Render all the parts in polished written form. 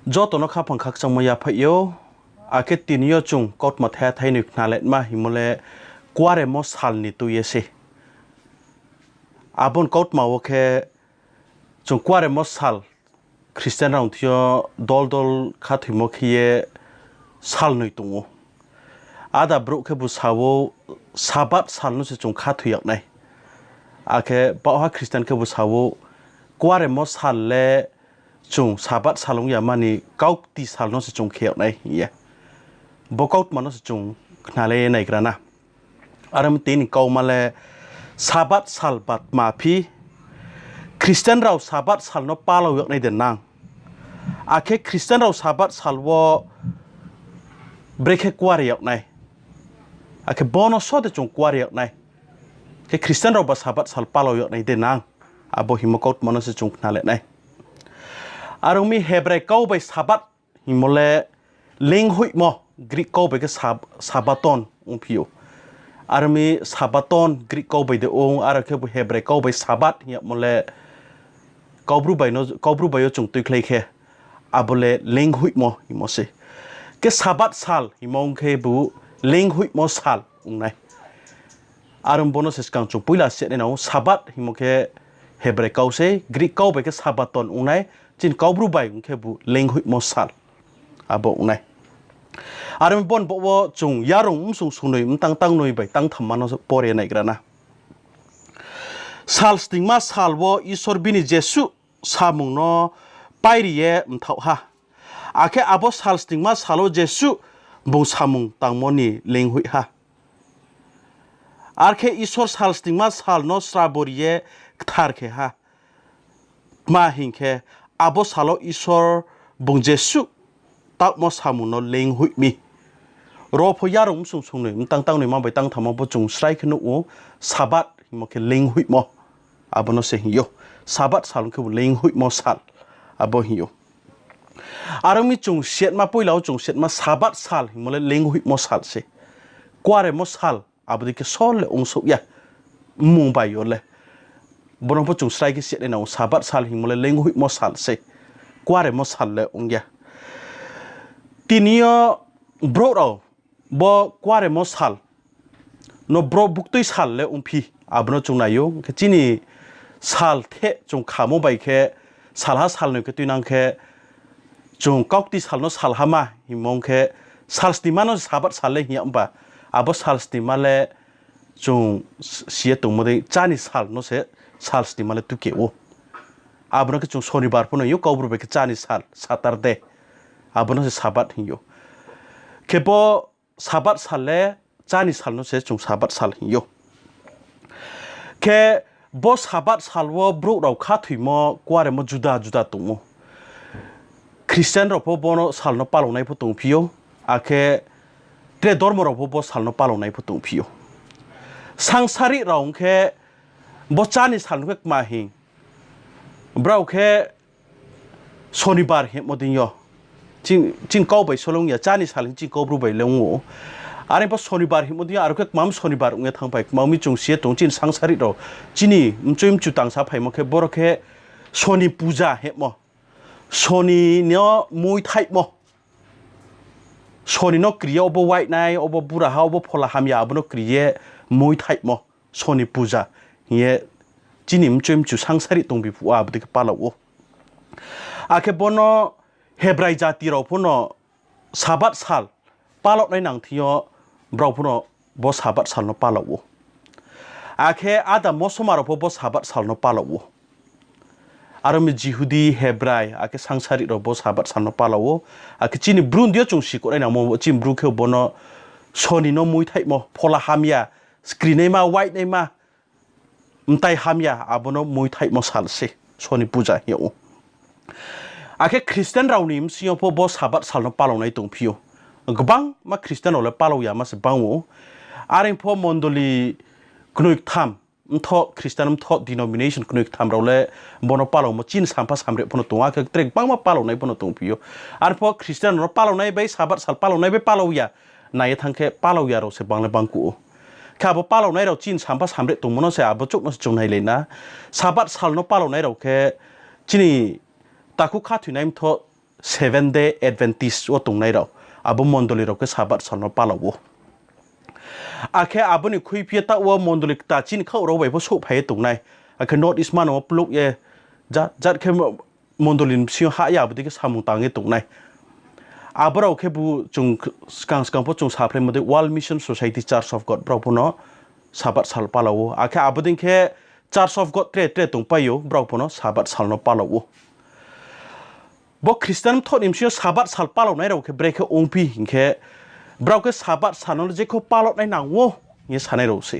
do to no kha phang khak chang maya phayo ake tinyo chung kot ma tha thai nik na let ma himole kware mo sal ni tu yese abon kot ma oke chung kware mo sal Christian raung thio dol kha thimo khiye sal noi tungo ada bro ke bu sawo sabat sal no se chung kha thuyak nai ake ba ha Christian ke bu sawo kware mo sal le chung sabat salong ya mani kauk ti sal no se chung khek nai ye bokaut mano se chung knale nai grana aram tin kau male sabat sal bat ma phi Christian raw sabat sal no palo yak nai den nang ake Christian raw sabat sal wo breke kwari yak nai ake bono so de chung kwari yak nai ke Christian raw ba sabat sal palo yak nai den nang abo himokaut mano se chung knale nai arong mi hebre kau bai sabat himole ling hui mo Greek kau bai ke sabaton pio armi sabaton Greek kau bai de ong ara ke bu hebre kau bai sabat ya mole kau bru bai yo chung tui klei khe abole ling hui mo himose ke sabat sal himong ke bu ling hui mo sal nai arum bonus skang chung puila se ne no sabat himoke hebre kau se Greek kau bai ke sabaton nai chin kau bru bai ke bu ling hui mo sal abo nai arum bon bo chung yarong sung noi tang noi bai tang thammano pore nai grana sal stigma salwo isor bini jesu samung no pairiye mthau ha ake abo sal stigma salo jesu bung samung tangmoni lenghui ha arke isor sal stigma sal no sraboriye kthar khe ha ma hingkhe abo salo isor bung jesu tak mo samung no lenghui mi ro pho yarong sung noi tang noi ma bai tang thamo bo chung srai khnu u sabat mo ke lenghui mo abono se hiyo sabat salung ke lenghui mo sal abo hiyo arami chung set ma poilau chung set ma sabat sal himole lenghui mo sal se kware mo sal abdi ke sol le ong so ya mung bai yo le bono po chung srai ke set na sabat sal himole lenghui mo sal se kware mo sal le ong ya tinio bro ro bo kware mo sal no bro buktoi sal le ong phi abno chung na yo ke chini sal the chung khamo bai khe salha sal no ke tuinang khe chung kokti sal no sal hama himong khe sal stimano sabat sal le hiam ba abo sal stimale chung sie tung modei chani sal no se sal stimale tu ke o abno ke chung shonibar pono yo kaubru be ke chani sal saturday abno se sabat hiyo kebo sabat sale chani sal no se chung sabat sal hiyo ke bo sabat salwo bro raw kha thuimo kware mo juda tumo Christian ro po bono sal no palong nai phutung phio ake tre dormo ro po sal no palong nai phutung phio sangsari raung khe bo chani sal no ma hi brau khe shonibar he modinyo chin kau bai solong ya chani sal chin kau bru bai lengo are po shonibar hi modia ar ke mam shonibar unge thang pai mami chung sie tong chin sangsari ro chini mchoim chu tang sa phai mo khe bor khe shoni puja he mo shoni no mui thai mo shoni no kriya obo white nai obo bura ha obo phola hamya obo no kriye mui thai mo shoni puja ye chini mchoim chu sangsari tong bi pu a bde ke palawo ake bono hebrai jati ro phono sabat sal palok nai nang thio braupuno bo sabat sal no palawo ake ada mosomaro bo sabat sal no palawo arami jihudi hebrai ake sangsari ro bo sabat sal no palawo ake chini brundio chung si ko na mo chim bru khe bono soni no mui thai mo phola hamya screen nei ma white nei ma mtai hamya abono mui thai mo sal se soni puja hiyo ake Christian raunim sio bo sabat sal no palong nai tung phio gbang ma Christian ole palo ya ma se bango aring pho mondoli knuik tham tho Christian tho denomination knuik tham role bono palo mo chin sampa samre phono tonga ke trek bang ma palo nai phono tong pio ar pho Christian ro palo nai bai sabat sal palo nai bai palo ya nai thangke palo ya ro se bangle bangku kha bo palo nai ro chin sampa samre tong mono se abo chok no chung nai leina sabat sal no palo nai ro ke chini taku kha thu naim tho 7 day Adventist ว่าตรงไหนเราอาบุมอนดลีเราก็สาบัดสันนปาเราอาแค่อาบุนี่คุยเพียตะว่ามอนดลีตาจินเข้าเราไว้เพราะสู้ภัยตรงไหนอาแค่โนดอิสมานว่าปลุกเย่จัดแค่มอนดลีสิ่งหายาบุตรก็สามุงตังเงตรงไหนอาบเราแค่บุจงสกังพอจงสาเพลมาด้วย World Mission Society Church of God เราพูดเนาะสาบัดสันปาเราอาแค่อาบุดิ้งแค่ Church of God เตะตรงไปอยู่เราพูดเนาะสาบัดสันปาเราบอกคริสเตียนทอดอิมเชียสาบัดสันปาเราในเราแค่เบรกแค่องค์พี่แค่เราแค่สาบัดสันเราจะเขาปาเราในหนังโว้เนี่ยสันในเราสิ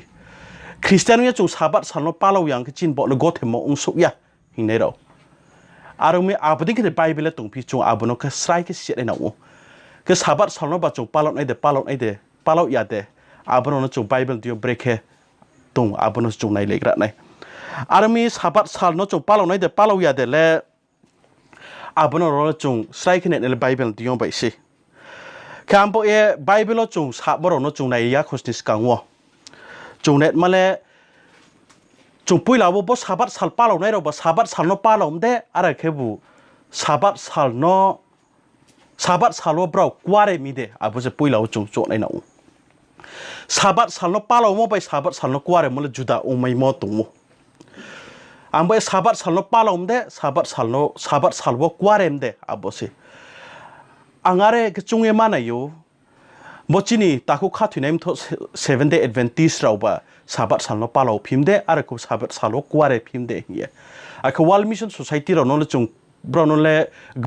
คริสเตียนเนี่ยจงสาบัดสันปาเราอย่างที่จีนบอกเลยก็เทมองสุยะหินในเราอารมณ์อาบุดิ้งแค่ในไบเบิลตรงพี่จงอาบุนก็สไลด์แค่เสียในหนังโว้ก็สาบัดสันเราจงปาเราในเดปาเราในเดปาเราอย่าเดอาบุนจงไบเบิลเดียวเบรกแค่ตรงอาบุนจงในเล็กระในอารมณ์สาบัดสันเราจงปาเราในเดปาเราอย่าเดและอาบุนเราจงใส่ขึ้นในไบเบิลที่ยองไปสิคำพูดไบเบิลเราจงสาบเราจงในยาคอสติสกังวะจงเน็ตมาเลยจงปุยเราบอกสาบัดสัลปาเราในเราบอกสาบัดสัลโนปาเราไม่ได้อะไรแค่บุสาบัดสัลโนสาบัดสัลโนเรากว่าเรื่องมีเดอาบุจะปุยเราจงโจในหนังสาบัดสัลโนปาเราไม่ไปสาบัดสัลโนกว่าเรื่องมันเลยจุดาองไม่มอตุงอันเป็นสาบัดสัลโนปาเราไม่ได้สาบัดสัลโนกว่าเรื่องเดอาบุสิอังอะไรก็จงยังมันอยู่บ่จีนี่ตาคุข้าถึงในมัน7 day Adventist เราบ่สาบัดสัลโนปาเราพิมพ์เดอะไรก็สาบัดสัลโนกว่าเรื่องพิมพ์เดเฮียไอ้คือ World Mission Society เราโน้นเลยจงบราวน์เลย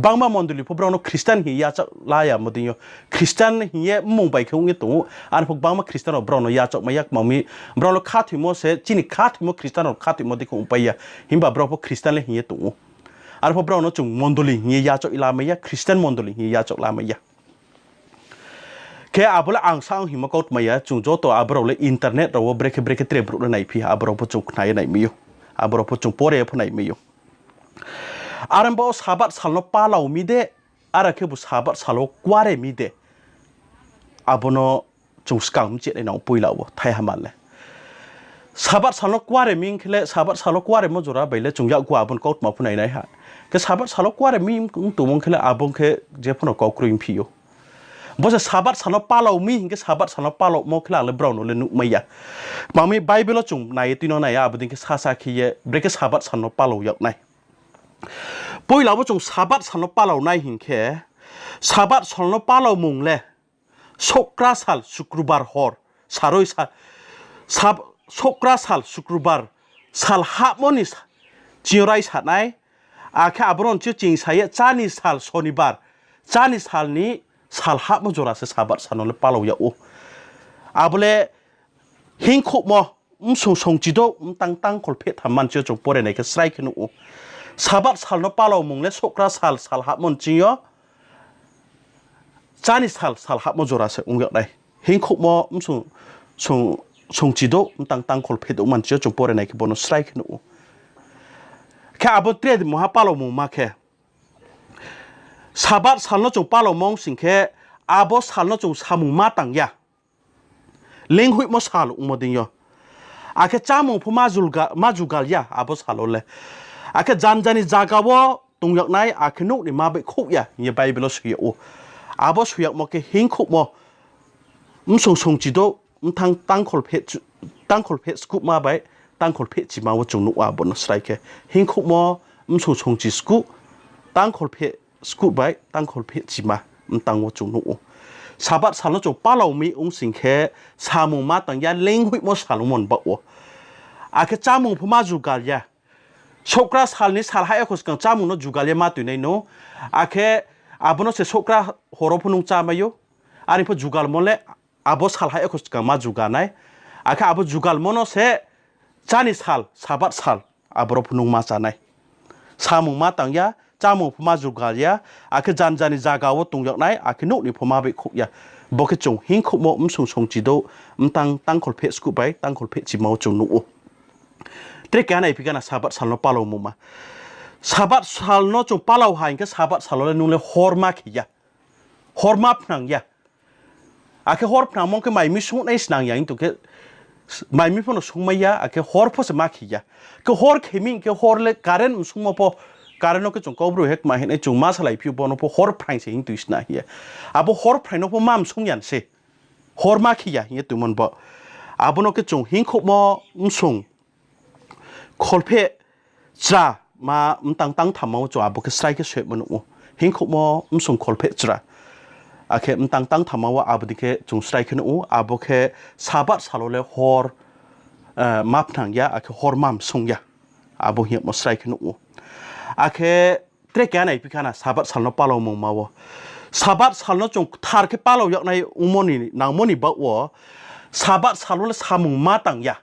บางมามอนดูลิพบราวน์คริสเตียนเฮียจะลายอะมาดิโยคริสเตียนเฮียมุ่งไปแค่อุ้งตัวอันพวกบางมาคริสเตียนเราบราวน์ยาจะไม่อยากมามีบราวน์ข้าถึงมั่วเสจีนี่ข้าถึงมั่วคริสเตียนเราข้าถึงมั่วที่คงไปอะหิมบ่บราวน์พวกคริสเตียนเลยเฮียตัวอันพวกบราวน์จงมอนดูลิเฮียยาจะอิลาไม่ยากคริสเตียนมอนดูลิเฮียยาจะลาไม่ยากแค่อาบุละอ่างสร้างหิมะก็ไม่ยากจงโจตัวอาบุเราเลยอินเทอร์เน็ตเราเบรกเตรียมรุ่นไหนพี่อาบุเราพวกจงไหนไหนมีอยู่อาบุเราพวกจงโปรเรพวกไหนมีอยู่อารมณ์บอกสาบัดสัลโนปาเรามีเดอะไรแค่บุสาบัดสัลโนกว่าเรมีเดอาบุโนจงสกังมิจิในหนังปุยเราไทยฮามันเลยสาบัดสัลโนกว่าเรมิงคือเลยสาบัดสัลโนกว่าเรมันจุระไปเลยจงยากกว่าบุนก็มาพูดไหนฮะก็สาบัดสัลโนกว่าเรมิงตัวมึงคือเลยอาบุงคือเจ้าพนก็กรุงพิโยบอกจะสาบัดสัลโนปาเรามีก็สาบัดสัลโนปาเรามองคือเลยบราวน์เลยนุไม่ยะบางมีไบเบิลจงไหนตีนไหนอาบุดิ้งก็ซาคีเยเบรกสาบัดสัลโนปาเราอยากไหนปุยเราว่าจงสาบัดสันนปาเราในหิงแค่สาบัดสันนปาเรามุงเล่โชกราสัลสุกรุบาร์ฮอร์สารอยสาโชกราสัลสุกรุบาร์สัลฮะมอนิสจีไรสัตไหนอาแค่อับรอนชื่อจริงใช้จานิสัลโซนิบาร์จานิสัลนี้สัลฮะมจุราเสสาบัดสันนปาเราอย่าอูอาบุเล่หิงคุมอส่งจิโดตั้งคนเพชรทำมันเชื่อจงปวดในกระไซขึ้นอูสาบัดสัลโนปาเรามุงเล่โชกราสัลฮะมันจีโอจานิสัลฮะมันจุราเสองค์ใดหิงคุมส่งจิโดตั้งคนเพชรมันเชื่อจงปวดในกระบวนไซขึ้นอูแค่อาบุเตรดมหาปาเรามุงมาแค่สาบัดสัลโนจงปาเรามองสิ่งแค่อาบุสัลโนจงสามุมาตั้งยาเลี้ยงหุยมสัลอุโมดิโยอาแค่จ้ามงพมาจูกาลยาอาบุสัลโอเลยอาแค่จันจันนี่จากาวตรงอย่างไหนอาแค่นุกนี่มาไปคุกยาเนี่ยไปเป็นรสเขียวอาบอสเขียวมาแค่หิ้งคุกมาส่งจิโดตั้งคนเพชสกุปมาไปตั้งคนเพชจิมาว่าจงนุกอาบนสไลแค่หิ้งคุกมาส่งจิสกุตั้งคนเพชสกุปไปตั้งคนเพชจิมาตั้งว่าจงนุกสาบัดสันแล้วจงป้าเรามีองค์สิ่งแค่สามุมาตั้งยาเล้งหุยมสาลมันบ่อาแค่จ้ามงพมาจูกาลยาโชคราสัลนี้สัลให้คนสกังจ้ามุนจูกาลีมาตุนในโนอาแค่อาบุนเสโชคราฮอรพุนุงจ้ามาอยู่อันนี้พอจูกาลมนเล่อาบุสัลให้คนสกังมาจูกาไนอาแค่อาบุจูกาลมนเสจานิสัลสาบัดสัลอาบุรพุนุงมาจาไนสามุมาตั้งยาจ้ามุพมาจูกาลีอาแค่จันนิจากาวตุงอย่างไหนอาแค่นุนี่พมาไปคุยาบอกแค่จงหิ้งคุโมส่งจิโดตั้งคนเพสกุไปตั้งคนเพจิมาจงนุเทกันไอพิการสาบัดสัลโนปาเรามุมาสาบัดสัลโนจงปาเราหายก็สาบัดสัลโนเลยนุ่งเลยฮอร์มาขี้ยาฮอร์มาพนังยาอาแค่ฮอร์พนังมองแค่ไม่มีสุ่งในสนางอย่างนี้ตัวแค่ไม่มีพนังสุ่งไม่ยาอาแค่ฮอร์พอสมาขี้ยาแค่ฮอร์เคมิงแค่ฮอร์เลยการเรนสุ่งมาพอ การนกก็จงก้บรูเฮกมาเห็นไอจงมาสลายผิวบอลนพฮอร์ไพร์เสียงตุยสนาเฮียอาบุฮอร์ไพร์นพมั่มส่งยันเสฮอร์มาขี้ยาเฮียตุมันบ่อาบุนกก็จงหิงคุมอส่งคอลเพจ้ามาตั้งทำมาจ่าบุกสไลก็เสพมันอู้หิงคุมส่งคอลเพจ้าอาเคตั้งทำมาว่าอาบุดิเคจงสไลขึ้นอู้อาบุเคซาบัดสาโลเลฮอร์มาพนังยาอาเคฮอร์มัมส่งยาอาบุเหียบมาสไลขึ้นอู้อาเคเตรแกนไอพิคานะซาบัดสาลนปาโลมงมาวซาบัดสาลนจงทาร์เคปาโลยกในอุโมนีนางโมนีบ่าวซาบัดสาลนสามุงมาตังยา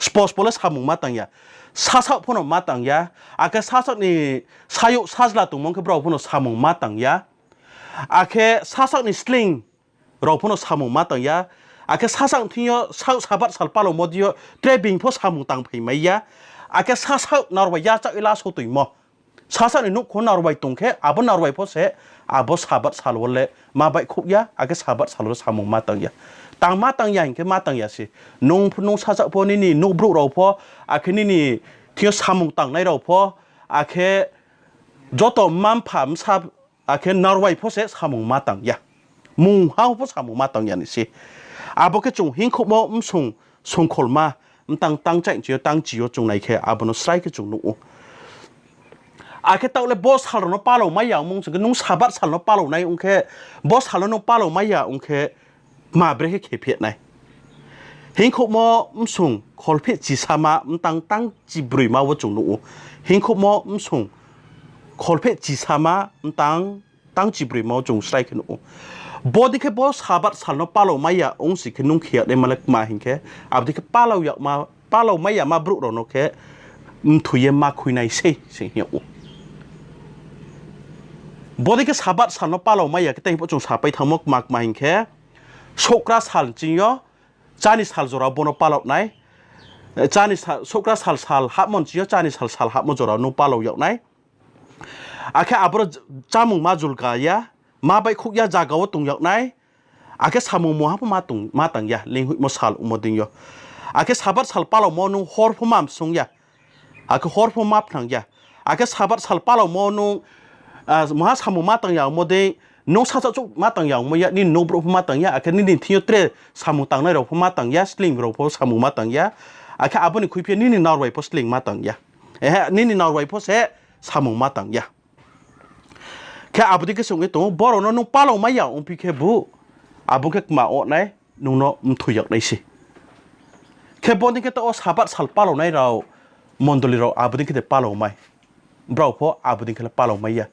สปอร์ตบอลสามุงมาตังยาซาสักพนมาตังยาอาเคซาสักนี่ซายุซาจลาตุมงเคบราวพนสามุงมาตังยาอาเคซาสักนี่สลิงเราพนสามุงมาตังยาอาเคซาสักที่ยซาบัดสาลปาโลโมดิโอเตรบิงพอสามุงตังไปไหมยาอาเคซาสักนารวายาจากเวลาสุดตุยมอซาสักนี่นุคนนารวายตรงแค่อาบนารวายพอเสอาบซาบัดสาลวันเล่มาใบคุกยาอาเคซาบัดสาลสามุงมาตังยาต่างมาต่างอย่างแค่มาต่างอย่างสินุ่งซาสักพอนี่นุ่งบรูเราพออาเคนี่ที่สามุงต่างในเราพออาเคจอตมันผ่ามซาอาเคนารวายพอเสสามุงมาต่างอย่างมุงเฮาพอสามุงมาต่างอย่างนี่สิอาบอกแค่จงหิ้งขบส่งคนมาตั้งใจเจียวตั้งจีโอจงไหนแค่อาบนสไลก็จงนุ่งอาเคเต่าเลยบอสฮัลโหลป้าเราไม่อยากมุงสักนุ่งซาบัดฮัลโหลป้าเราในองค์แค่บอสฮัลโหลป้าเราไม่อยากองค์แค่มาเบรกเขเพียไหนเห็นขบส่งคอลเพจิสามาตั้งจีบริมาว่าจงนุ่งเห็นขบส่งคอลเพจิสามาตั้งจีบริมาจงสไลขึ้นนุ่งบอดี้แค่บอสฮับัดฮัลโหลป้าเราไม่อยากองค์สิแค่นุ่งเขียดได้มาเล็กมาเห็นแค่อาบดีแค่ป้าเราอยากมาป้าเราไม่อยากมาบรุเราเนาะแค่ถุยมาคุยในเซ่สิ่งเหี้ยบอดี้แค่ซาบัดฮัลโหลป้าเราไม่อยากแต่งพวกจงสาไปทำมากมาเห็นแค่โชคราสัลจริงย่อจานิสัลจราบนปาลอกไหนจานิสัลโชคราสัลฮับมันจริงย่อจานิสัลฮับมันจรานุปาลอกยอกไหนอาแค่อับรจามุงมาจุลกายะมาไปคุกยาจากาวตุงยอกไหนอาแค่สามุงมัวฮับมาตังยะลิงหุยมสัลอุโมดิงย่ออาแค่ซาบัดสัลปาลอกมอนุฮอร์พมามสงยะอาแค่ฮอร์พมาพนังยะอาแค่ซาบัดสัลปาลอกมอนุมหาสามุงมาตังยะโมเดน้องซาจุกมาต่างอย่างไม่ยะนี่โนบรพมาต่างยะอาแค่นี่ที่ยเตรสามุต่างในเราพมาต่างยะสลิงเราพสามุมาต่างยะอาแค่อาบุนี่คุยเพียงนี่นอร์เวย์พสลิงมาต่างยะนี่นอร์เวย์พสสามุมาต่างยะแค่อาบุที่ก็ส่งไอ้ตัวบอลน้องป้าเราไม่อยากองค์พิเคบุอาบุแค่มาอดไหนน้องมันถุยอยากได้สิแค่บอลที่แค่ตัวสาบัดสัลป้าเราในเรามอนดลีเราอาบุที่แค่ป้าเราไม่บราพออาบุดิงเคลปาลไม่ยะ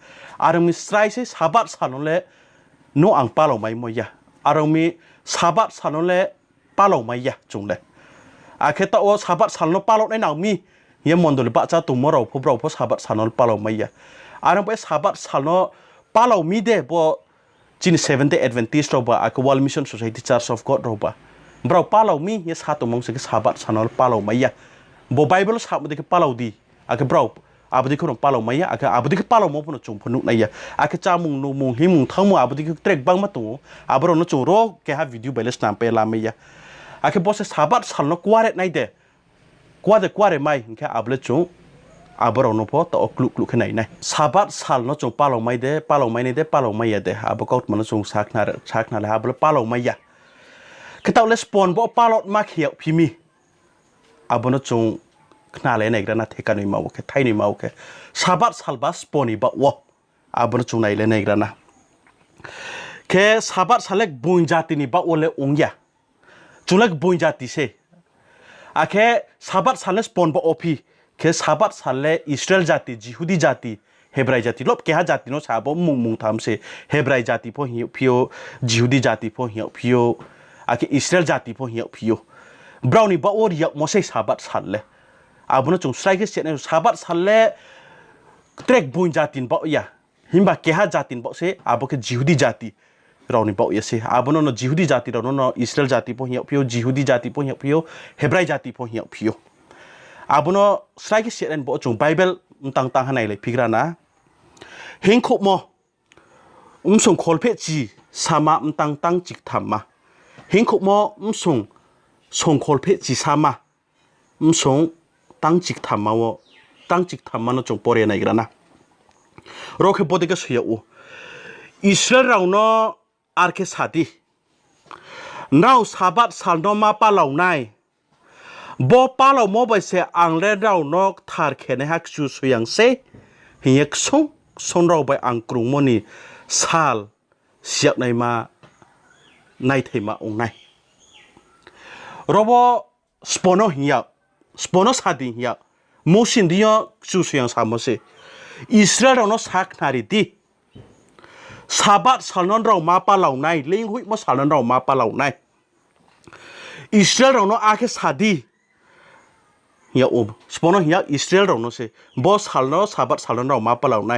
อารมีสไตร์เซซาบัดสานนเล่โนอังปาลไม่มยะอารมีซาบัดสานนเล่ปาลไม่ยะจงเลยอาเคตโอซาบัดสานนปาลในนาวมียังมอนดูลปะจ้าตุมเราพบเราพอซาบัดสานนปาลไม่ยะอารมณ์ไปซาบัดสานนปาลมีเดบ่จิน70 Adventist เราบ่อาควอลมิชชั่น Society Church of God เราบ่บราปาลมียังสาตุมงสิกซาบัดสานนปาลไม่ยะบ่ไบเบิลสาบดิกปาลดีอาเคบราอาบดีคนปาเราไม่ยะอาอาบดีปาเรามองพนจุ่มพนุนายะอาจามุงนูมุงหิมุงทั้งมุงอาบดีเทรกบังมาตัวอาบรอนจุ่มรอแค่หาวิดีโอไปเลสนามไปลาไม่ยะอาบอสซาบัดสัลนกวาเรนายเดกวาเรไม่แค่อาบเลจุ่มอาบรอนพอต่อกลุกขนาดไหนซาบัดสัลนจุ่มปาเราไม่เดปาเราไม่เดปาเราไม่ยะเดอาบก็มันจุ่มชักนาเลยอาบเลปาเราไม่ยะคือตัวเลสปอนบอกปาเรามาเขียวพิมีอาบนจุ่มขนาดไหนกันนะเทกันนี่มาโอเคไทยนี่มาโอเคซาบัดสัลบัสปอนี่บ่าวอาบนจุงไหนเลยไหนกันนะแค่ซาบัดสัลเล็กบุญญาตินี่บ่าวเลยองยาจุเล็กบุญญาติเสอาแค่ซาบัดสัลเล็กปอนบ่าวพี่แค่ซาบัดสัลเล็กอิสราเอลญาติยิวดีญาติเฮบรายญาติลบแค่หาญาติโน้ตซาบมุงทำเสเฮบรายญาติพอเหี่ยวพิโอยิวดีญาติพอเหี่ยวพิโออาแค่อิสราเอลญาติพอเหี่ยวพิโอบราวนี่บ่าวเรียกมอเสซาบัดสัลเล็กอาบุนจงสไลค์เสียในซาบัดสัลเล่เทรกบุญญาตินบ่อยะหิมบะเกหาญาตินบ่เสอาบุกจิวดีญาติเรานี่บ่อยะเสอาบุนนจิวดีญาติเรานอิสราเอลญาติพอเหี่ยวพิโอจิวดีญาติพอเหี่ยวพิโอเฮบรายญาติพอเหี่ยวพิโออาบุนสไลค์เสียในบ่จงไบเบิลต่างๆให้ไหนเลยพิกรานะเฮงขบมอส่งคอลเพจีสามาตั้งจิกทำมาเฮงขบมส่งคอลเพจีสามาส่งตั้งจิกทำมาวตั้งจิกทำมันจงปอเรียนอะไรกันนะ เราแค่บอกได้ก็เสียอูอิสราเอลเราเนาะอาร์เคสาดีเราสาบัดสันนมาป้าเหล่าไหนบ่ป้าเหล่าโมไปเสียอังเลเราเนาะทาร์เคในฮักชูสุยังเซเฮียกส่งเราไปอังกรุงมนี่ซาลเสียในมาในเทมาองไหนเราบ่สปอนอเฮียสปอนอสาดีเฮียมูสินดีอ่ะชูสุยังสามเซอิสราเอลเราเนาะสักนารีดีสาบัดสันนเรามาป้าเหล่าไหนเลี้ยงหุยมาสันนเรามาป้าเหล่าไหนอิสราเอลเราเนาะอาร์เคสาดีเฮียสปอนเฮียอิสราเอลเราเนาะเซ่บอสฮัลเนาะสาบัดฮัลเรามาปะเราไง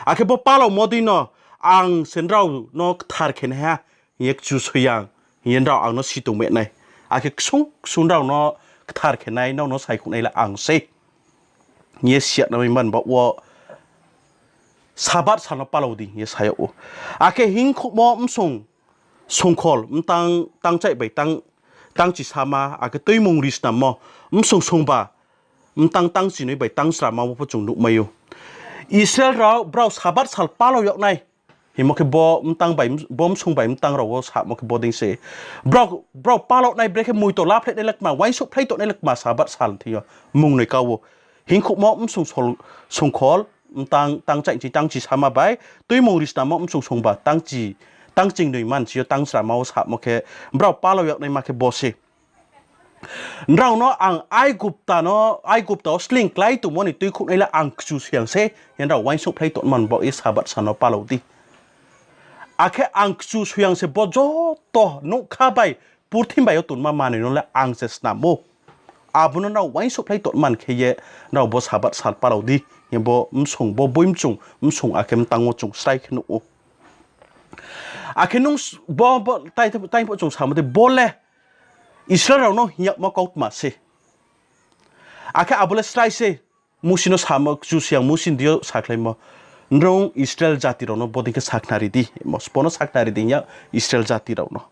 อาเคบอปะเราโมดีเนาะอังเซนเราเนาะทาร์เคนฮะเฮียจูสยังเฮียเราอังเนาะสิตุเมไงอาเคซุนเราเนาะทาร์เคนไงเนาะใส่คนไงละอังเซ่เฮียเสียนะมันบอกว่าสาบัดฮัลปะเราดีเฮียใส่อาเคหิงคุมอส่งคอลตั้งใจไปตั้งจิตสามาอาจจะตัวมงริสนามส่งบ่าตั้งจิตนี้ไปตั้งสามาว่าจงดุไม่อยู่อิสราเอลเราสาบัดสัลปาเราอยากไงเห็นมั้ยบ่ตั้งไปบ่ส่งไปตั้งเราว่าสามั้ยบ่ดิ้งเสเราปาเราในเบรกมวยตัวลาเพลในเล็กมาไว้สุดเพลตัวในเล็กมาสาบัดสัลที่มุงในเก่าหิงคุมส่งคอลตั้งใจจิตตั้งจิตสามาไปตัวมงริสนามส่งบ่าตั้งจริงหน่วยมันเชียวตั้งสามาสามักเราป้าเราอยากในมาแค่บอสเราเนาะอังไอกุปตาเนาะไอกุปตาสลิงไกลตัวมันนี่ตัวคุณไอ้ละอังจูเสียงเซ่ยันเราไว้สุดเพลย์ตัวมันบอกอีสาบัดสานป้าเราดีอาแค่อังจูเสียงเซ่บอจต่อนุข้าไปพูดทิ้งไปเอาตัวมาหน่อยนั่นแหละอังเซสนาโมอาบุนเราไว้สุดเพลย์ตัวมันแค่เยเราบอสาบัดสานป้าเราดียังบอส่งบอบุ้มส่งอาแค่มันตั้งว่าส่งใส่ขนุนอาเคนุ่งบ่ไต่พวกจงสามมันบ่เลยอิสราเอลเนาะอยากมาเกาต์มาเสอาเคอาบุเลสไตรเซมุสินสามจูเสียงมุสินเดียวสักเลยมั้งน้องอิสราเอลจัติเราเนาะบ่ดิ้งก็สักนารีดีมั้งสปอนสักนารีดีเนี่ยอิสราเอลจัติเราเนาะ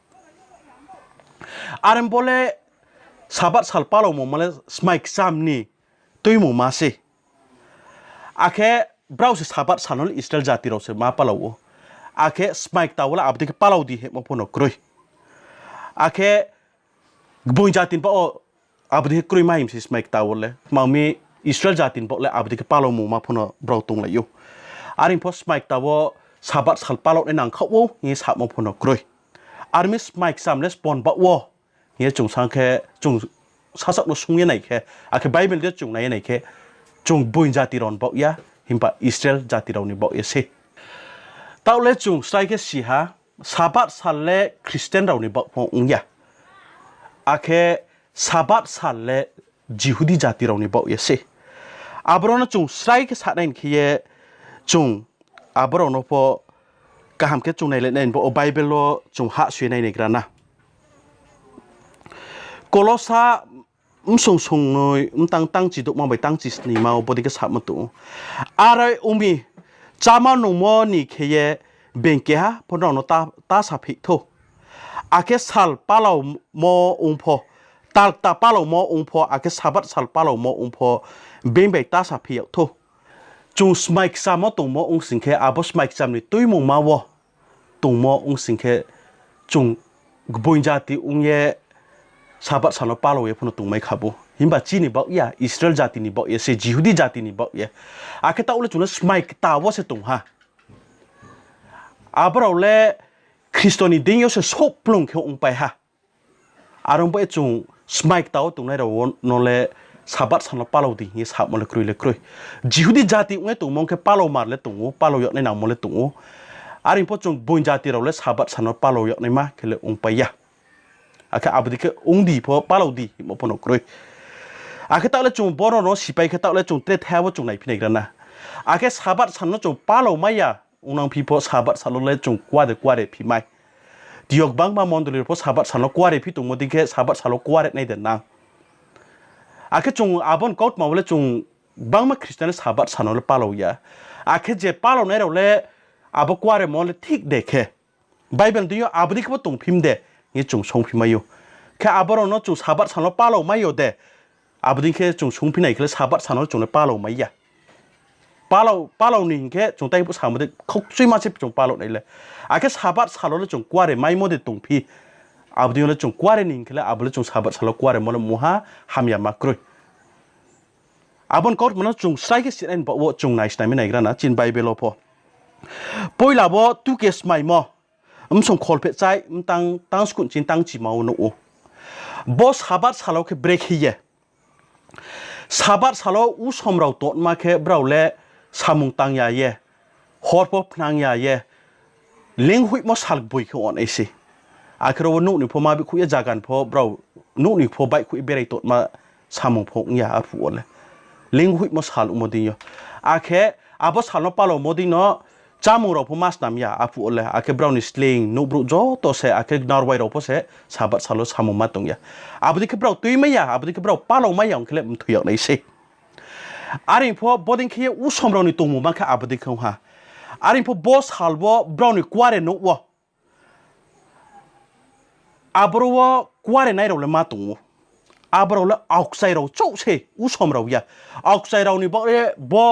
อาร์เอ็มบ่เลยสาบัดสัลปาเรามั้งมาเลยสมัยซ้ำนี่ตัวมั้งมาเสอาเคบราวส์สาบัดสันนอิสราเอลจัติเราเสมาปาเราอาเคสมัยตาวละอับดิกปาเราดีเหมาพนกรุยอาเคบุญจัตินปะอับดิกกรุยไม่หิมสิสมัยตาวละมามีอิสราเอลจัตินปะละอับดิกปาเรามูมาพนบราวตุงเลยอยู่อาริมพอสมัยตาวสาบัดสัลปาเราในนังเขาวูนี่สามาพนกรุยอาริมิสมัยสามเลสปอนปะวนี่จงสังแค่จงสาสักนสุงยังไงแค่อาเคไบเบิลก็จงไหนยังไงแค่จงบุญจัติรอนปะยะหิมปะอิสราเอลจัติเรานี่ปะยะเซตาวเลจุงสไตรก็สิฮะสาบัดสัลเลคริสเตียนเรานี่บอกพงยาอาเคสาบัดสัลเลยิวดีจัติเรานี่บอกยาสิอาบรอนจุงสไตรก็สัตว์นั่นคือจุงอาบรอนพอกะหำแค่จุงในเล่นบอกไบเบิลจุงหาสวยในกระนะโคโลซาส่งหน่อยตั้งจิตมาไปตั้งจิตนี่มาบดีก็สับมาตัวอะไรมีจามานุโมนี่แค่เบงเกฮะพอเราตาสับผิดทุอาเคสัลปาเราโมองพอตาปาเราโมองพออาเคสับัดสัลปาเราโมองพอเบงไปตาสับผิดทุจุงสมัยสามตุงโมองสิงแค่อาบสมัยสามนี่ตุยมงมาวะตุงโมองสิงแค่จุงกบุญญาติองเย่สับัดสัลปาเราเย่พนตุงไม่ขับหิมบัจีนี่บอกยาอิสราเอลจัตินี่บอกยาเซจิวดีจัตินี่บอกยาอาเคตาอุเลจุนสมัยตาวะเสตุงฮะอาบเราเล่คริสโตนีดิ้งยอเสสบปลุงเขาองไปฮะอารมณ์ไปจุงสมัยตาวตุงในเราโนเล่สาบัดสันปาเราดีนี่สาบมันเลยครุยจิวดีจัติองตุงมองแค่ปาเรามาเลยตุงปาเราอยากในนามมันเลยตุงอาริมพอจุงบุญจัติเราเล่สาบัดสันปาเราอยากในมาแค่เลยองไปยาอาเคอาบดิเคองดีพอปาเราดีมันพนกรุยอาเคตาเลจงบอร์โนสิไปเคตาเลจงเตะแทวจงไหนพี่เนกันนะอาเคสาบัดสันจงป้าเราไม่ยาอุนังพี่พอสาบัดสันเลจงกว่าเดพี่ไม่ดิอกบังมามอนดูเลยพอสาบัดสันกว่าเดพี่ตุงมดิเคสาบัดสันกว่าเดในเดินนางอาเคจงอาบอนกอดมาเลจงบังมาคริสเตียนสาบัดสันเลป้าเรายาอาเคเจป้าเราในเราเลอาบกว่าเดมอนเลทิกเดเคไบเบิลดิโออาบดิเคว่าตุงพิมเดนี่จงชงพิมไม่อยู่แค่อาบอนจงสาบัดสันป้าเราไม่อยู่เดอาบดิเคจงชงพินัยเคลสาบัดสันจงในป้าเราไม่ยา ป้าเราหนิงแค่จงได้ผู้สาวมันได้เขาช่วยมาชิบจงป้าเราไหนเลยอาแค่Sabbathสาเราเลยจงกว่าเลยไม่หมดเลยตรงพี่อาบดีเลยจงกว่าเลยหนิงแค่เลยอาบเลยจงSabbathสาเรากว่าเลยมันมัวหามยามากรุยอาบนกอดมันจงใส่ก็สิ่งนั้นบอกว่าจงไหนสิ่งไม่ไหนกันนะจินไบเบิลพอปอยละว่าตุกเกสไม่มาส่งคอลเปใจตั้งสกุลจินตั้งจีมาโน่บอสSabbathสาเราแค่เบรกเฮียSabbathสาเราอุสมเราตัวมาแค่เราเล่สามุงตังยาเย่ฮอร์ปพนังยาเย่เลี้ยงหุ่ยมาสักบุยเขาอ่อนไอซีอาครวันนู้นพอมาบิคุยจากกันพอเรานู้นพอใบคุยเบรย์ตัวมาสามุงพงยาอาผู้เลยเลี้ยงหุ่ยมาสักอุโมดิโยอาแค่อาบอสักน้ำปลาอุโมดิโนจามุงเราพอมาสนามยาอาผู้เลยอาแค่เรานิสเลงนูบรุโจตัวเสอาแค่นอร์เวย์เราพอเสSabbathสาเราสามุงมาตรงยาอาบุตรแค่เราตุยไม่ยาอาบุตรแค่เราปลาเราไม่ยาองค์เล็บมันถุยออกในซีอารินพอบอดิ้งขี้อุสมเราในตัวมุมันแค่อาบดิ้งเขาฮะอารินพอบอสฮัลวะบราวนี่กว่าเรนุวะอาบรัวกว่าเรนายเราเลยมาตุงอาบเราเลยออกใจเราโจ้เชอุสมเราอย่าออกใจเรานี่บอกเลยบอ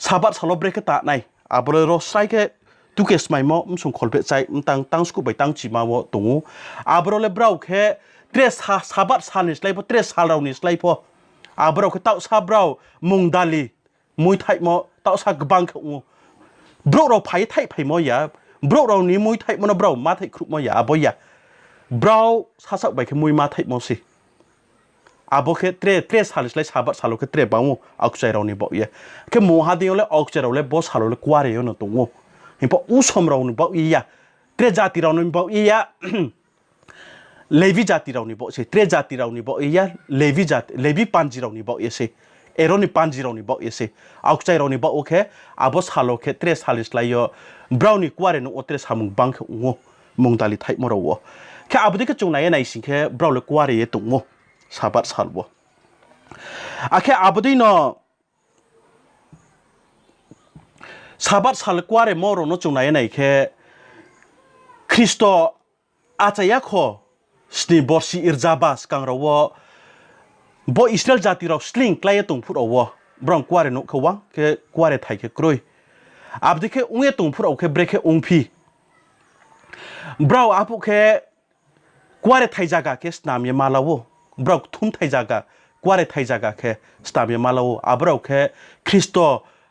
Sabbathสาเราเบรกตาในอาบเราใส่แค่ตุกเกสไม่มอส่งคอลเปใจตั้งสกุบไปตั้งจีมาวะตุงอาบเราเลยบราวแค่เทรสSabbathสานิสไลพอเทรสสาเรานิสไลพออาบเราแค่เต้าซาบเรามุงดาลีมวยไทยมอเต้าซากบังเขาบรเราไผ่ไทยไผ่มอยาบรเรานี่มวยไทยมันบรมาไทยครุมอยาบ่อยาบรซาสักไปแค่มวยมาไทยมอสิอาบ่แค่เทรสาลิสเลยSabbathสาเราแค่เทรบังออกใจเรานี่บ่อยาแค่มัวหาเดียวเลยออกใจเราเลยบอสาเราเลยกว่าเรียวนั่นตรงเห็นปะอุสมเรานี่บ่อยาเทรจาติเรานี่บ่อยาเลวีจาติเรานี่บ่เสเทรจาติเรานี่บ่อยาเลวีปันจีเรานี่บ่เอเสเอโรนี่ปันจีเรานี่บ่เอเสออกใจเรานี่บ่โอเคอาบอสฮาโลเคเทรสฮาลิสไลโยบราวนี่กว่าเรนโอเทรสฮามุงบังเขามุงดาลิไทยมราวแค่อาบดีก็จงไหนไหนสิแค่บราวเลยกว่าเรยตุงSabbathสาลวอาแค่อาบดีเนาะSabbathสาลกว่าเรมอรโนจงไหนแค่คริสโตอาจจะยากขอสตีบอร์ซีอิรซาบัสกังเราว่าบ่อิสราเอลจาติเราสลิงใกล้ตรงพูดเอาว่าบรองกว่าเรนเขาว่าแค่กว่าเรไทยแค่กรุยอาบดีแค่อุ้งตรงพูดเอาแค่เบรกแค่องพีบราวอาบุแค่กว่าเรไทยจากแค่สนามยามาลาวบราวทุ่มไทยจากกว่าเรไทยจากแค่สนามยามาลาวอาบราวแค่คริสโต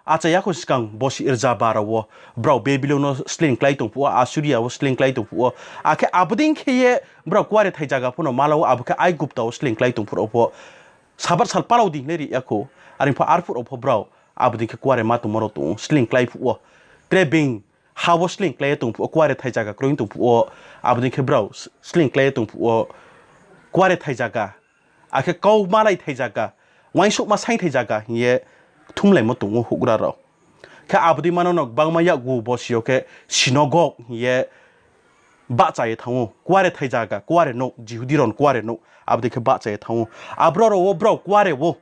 อาจจะยากคนสกังบอสิอิรซาบาเราว่าบราวเบบิโลนสลิงใกล้ตรงพูดอาสุริยาวสลิงใกล้ตรงพูดอาแค่อาบดีแค่บราวกว่าเรไทยจากพูดมาลาวอาบุแค่ไอกุปตาวสลิงใกล้ตรงพูดเอาพูดSabbath sal palau ding leri ako arin pa arfu opo brau abdi ke kware ma tumoro tu sling klai pu trebing hawo sling klai tung pu kware thai jaga kroing tung pu abdi ke brau sling klai tung pu kware thai jaga ake kau malai thai jaga wai suk ma sai thai jaga ye thumlai mo tung hugra ro ke abdi manonok bangma ya gu bosio ke sinogok ye ba chai thang kware thai jaga kware no jihudiron kware no abdi ke ba chai thang abro ro wo bro kware wo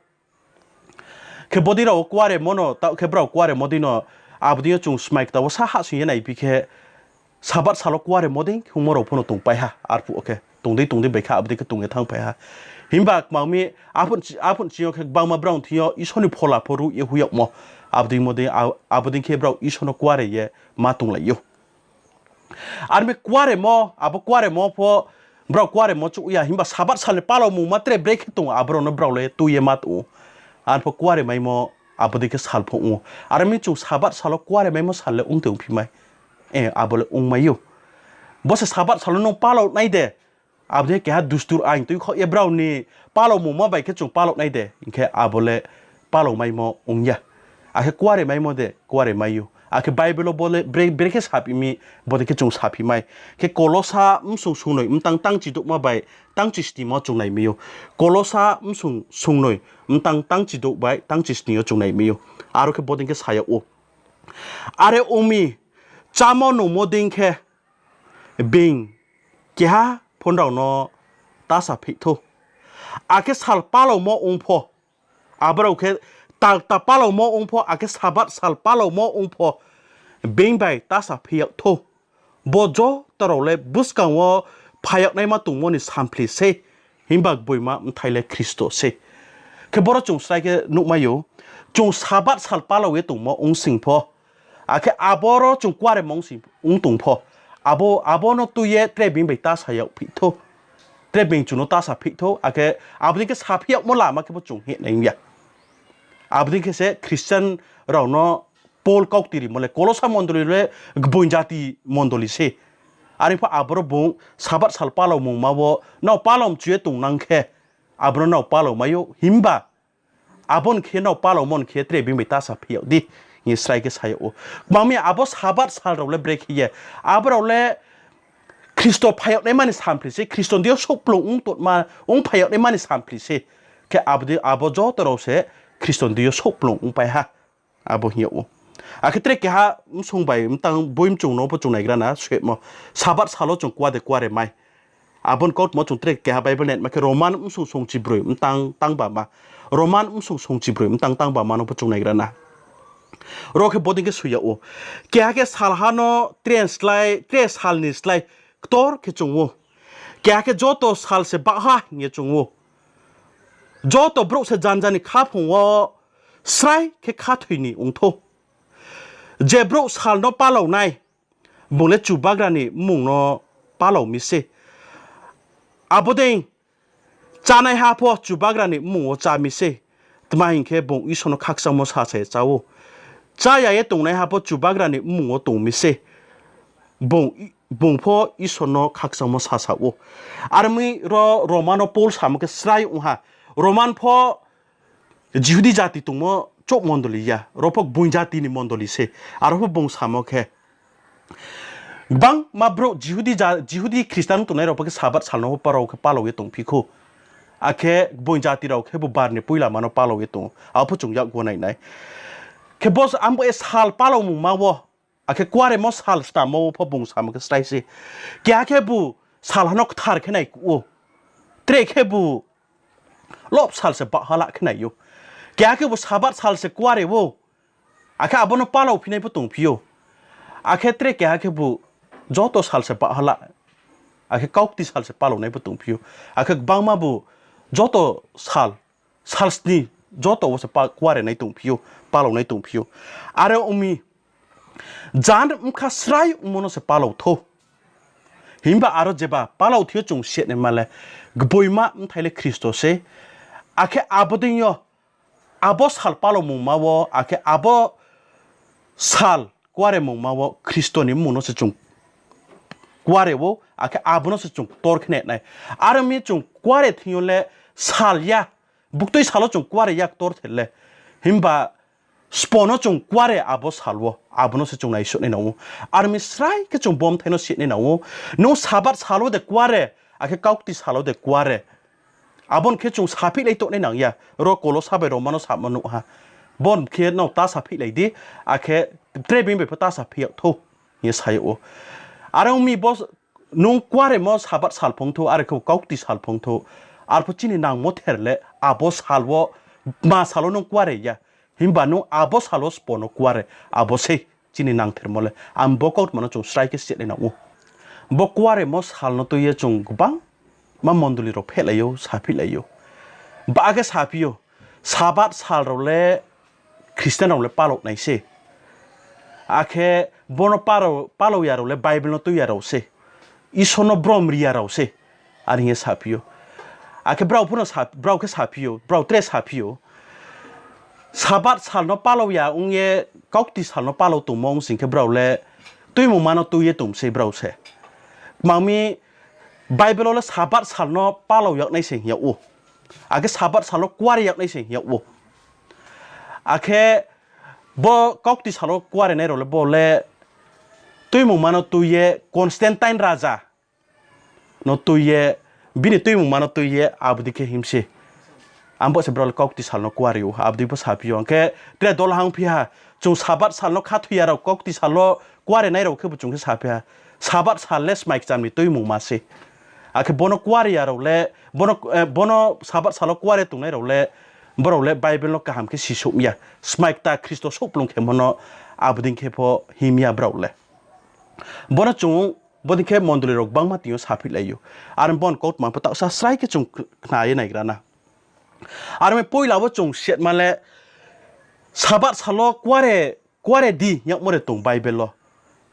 ke body ro kware mono ta ke bro kware modino abdi chung smike ta wo sa ha sin nai bi ke Sabbath salo kware moding humoro phono tung pai ha arpu okay tung dei bai kha abdi ke tung e thang pai ha himba mami apun chiyo ke bangma brown thiyo isoni phola phoru e huyok mo abdi modi abdi ke bro isono kware ye ma tung lai yo arme kware mo abo kware mo pho bro kware mo chu ya himba Sabbath sal palo mu matre break tung abro no bro le tu ye mat u an pho kware mai mo abodi ke sal pho u arme chu Sabbath sal kware mai mo sal le ung te phi mai abole ung mai yo bos Sabbath sal no palo nai de abde ke ha dustur ain tu kho e bro ni palo mu ma bai ke chu palo nai de inke abole palo mai mo ung ya a ke kware mai mo de kware mai yo ake Bible bole break happy mi bode ke chung happy mai ke kolosa sung noi tang chi duk ma bai tang chi sti ma chung nai mi yo kolosa sung noi tang chi duk bai tang chi sti yo chung nai mi yo aro ke bode ke saya o are omi chamo no moding ke bing ke ha phon rao no ta sa phi tho ake sal palo mo ong pho abro ke ta palo mo ong pho ake Sabbath sal palo mo ong pho bing bai ta sa phiak tho bojo tarole buskang wo phayak nai ma tung mo ni sampli se himbak boima thaile Christo se ke boro chung sai ke nu ma yo จงสาบัดสัลปาเราเวตุงมอองสิงพออาแค่อาบอรจงกว่าเรมองสิงตุงพออาบอนตุเยเตรบิงเบตาสายพิโตเตรบิงจุนตาสาพิโตอาแค่อาบดิงก็สาพิยมลามาแค่พจงเห็นอย่างเงี้ยอาบดิงก็เสคริสเตียนเราเนาะโพลกอกตีริมเลยโคลอสามอนดลิเลยกบุญจาติมอนดลิเซอันนี้พออาบรบงสาบัดสัลปาเรามงมาวน่าปาลอมช่วยตุงนังแค่อาบรน่าปาลอมายุหิมบะอาบอนเขียนน่าปาลอมอนเขียนเตรบิงเบตาสาพิยดินี่สไลก์ก็ใช่โอ้บางมีอาบสาบัดสัลเราเลยเบรกเฮียอาบเราเลยคริสโตพายในมันสามพลิเซคริสโตเดียวชกปลุงตัวมาพายในมันสามพลิเซแค่อาบจอตัวเราเสคริสโตเดียวชกปลุงไปฮะอาบเหี่ยวอาคิดเรื่องแค่มุสงไปมุตั้งบุญจงโน้ปจงไหนกันนะเชื่อมั้ยสาบัดสาลจงกว่าเด็กกว่าเรื่องไหมอาบนก็มาจงเรื่องแค่ไบเบิลเน็ตมาแค่โรมันมุสงจิบรุยมุตั้งแบบมาโรมันมุสงจิบรุยมุตั้งแบบมาโน้ปจงไหนกันนะเราแค่บอกดิ้งแค่สุยาโอแค่สาลฮานอเทรนสไลเทรสฮาลนิสไลตัวแค่จงโอแค่จอตัวสาลเสบ้าฮะเนี่ยจงโอจอตัวบรุษเสจันจันนี่ข้าพงว่าสไลแค่ข้าถุยนี่องค์โตเจ็บรู้สาลนอป้าเหล่าในบุงเล็จูบักรานี่มุงนอป้าเหล่ามิเซอาบดิงจานายฮาพอจูบักรานี่มุงจามิเซทำไมหิงแค่บุงอิสโนคักซังมอสหาเสจ้าจ้าใหญ่ตรงไหนฮาพอจูบักรานี่มุงตรงมิเซบุงพออิสโนคักซังมอสหาสาวอาร์มีโรมานอโพลสามก็สไลอุฮาโรมันพอจิวดีจาติตุงมอจบมอนดลียารพกบุญญาตินิมอนดลีเซอารพกบงสามโอเคบังมาบรจิวดีคริสเตียนตัวไหนเราพกสาบัดสาลโนปาเราแค่ปาเราเวตงพิโคอาแค่บุญญาติเราแค่บุบาร์เนี่ยปุยละมันปาเราเวตงเอาพจงยักษ์กว่าไหนแค่บอสอัมเบสฮาลปาเรามุมาวะอาแค่กว่าเรมอสฮาลสตามโมพบงสามก็สไลเซแค่บุสาลนกทาร์แค่ไหนกูเตะแค่บุลบสาลเสบะฮาละแค่ไหนอยู่แกคือว่าสาบัดสาลเสกว่าเรโวอาแค่อบนป้าเราพินัยพุตุงพิโออาแค่เตะแกคือบุจอตัวสาลเสบะฮละอาแค่ก้าวที่สาลเสป้าเราในพุตุงพิโออาแค่บางมาบุจอตัวสาลนี่จอตัวว่าเสป้ากว่าเรในตุงพิโอป้าเราในตุงพิโออาเรื่องมีจานมุขสไลอุโมโนเสป้าเราโตหิมบะอารเจ็บะป้าเราเที่ยวจงเสียในมาเลยกบอยมาไทยเลคริสโตเซอาแค่อาบดิงโยอาบอสฮัลปาโลมุงมาวอาแค่อาบอสฮัลกว่าเรมุงมาวคริสโตนิมุนโนเสจงกว่าเรวอาแค่อาบโนเสจงตอร์ขเนตไนอารมีจงกว่าเรทิ้งอยู่เลยสฮัลยาบุกตัวสฮัลจงกว่าเรยักตอร์เถเลยหิมบะสปอนจงกว่าเรอาบอสฮัลวอาบโนเสจงไหนสุดในน้องอารมีสไลก็จงบอมเทนอสิในน้องน้องสาบัดสฮัลวเด็กกว่าเรอาแค่ก้าวที่สฮัลวเด็กกว่าเรอาบอนแค่จงสาพิเลยตัวในหนังยาโรโกโลซาเบโรมานอสามนุฮะบอนแค่นอกตาสาพิเลยดิอาแค่เทรบินไปพตาสาพิทุเนี่ยใช่โออาร์มีบอสนุ่งกว่าเรมอสาบัดสาลพงทุอาร์เขาก้าวที่สาลพงทุอาร์พจินนางมดเฮร์เลอาบอสฮัลวมาสาลนุ่งกว่าเรยาหิมบานุ่งอาบอสฮัลวสปอนกว่าเรอาบอสเฮจินนางเทอร์โมเลอัมบอกเอามันจงสไลค์เสียในหนังบอกกว่าเรมอสฮัลนตัวเยจงบังมามอนดุลิโรเพลายโยสาพิลายโยบางแค่สาพิโยสาบัดสาลเราเล่คริสเตียนเราเล่ป้าเราไหนเซ่อาแค่บนป้าเรายาเราเล่ไบเบิลนตัวยาเราเซ่อิสโนบรอมเรียเราเซ่อันนี้สาพิโยอาแค่บราวพูดสาบราวแค่สาพิโยบราวเทรสาพิโยสาบัดสาลนป้าเรายาองเย่ก้าวที่สาลนป้าเราตุ่มมองสิ่งแค่บราวเล่ตุยมุมันตุยตุ่มเซ่บราวเซ่มามีไบเบิลเราสาบัดสาลนป้าเราอยากในสิ่งเหี้ยโออาแค่สาบัดสาลกว่าอยากในสิ่งเหี้ยโออาแค่บ่ก๊อกที่สาลกว่าในเราเลยบ่เลยตุยมุมันตุยคอนสแตนไตน์ราชานตุยบินตุยมุมันตุยอาบดิเคหิมเชอันบ่เสบรอลก๊อกที่สาลกว่าอยู่อาบดิบ่สาพิโยแค่เดือดดอลหังพิฮะจงสาบัดสาลคัดทุยเราก๊อกที่สาลกว่าในเราคือบ่จงคือสาพิฮะสาบัดสาลเลสไมค์จำมีตุยมุมาเซอาแค่บนกว่าเรียเราเล่บนสาบัดสาลกว่าเรตรงไหนเราเล่บเราเล่ไบเบิลเราก็หามแค่สิสุมียสมัยตาคริสต์สุปลงแค่บนอาบดิงแค่พอหิมียบเราเล่บนจงบนแค่มอนดุลิรกบังมาติโยสาพิเลยอยู่อารมณ์บนกอดมันพอตักสาสไลก็จงขนาดยังไงกันนะอารมณ์ปุยเราว่าจงเสียมาเล่ Sabbath salo kuare di yak mo de tung Bible lo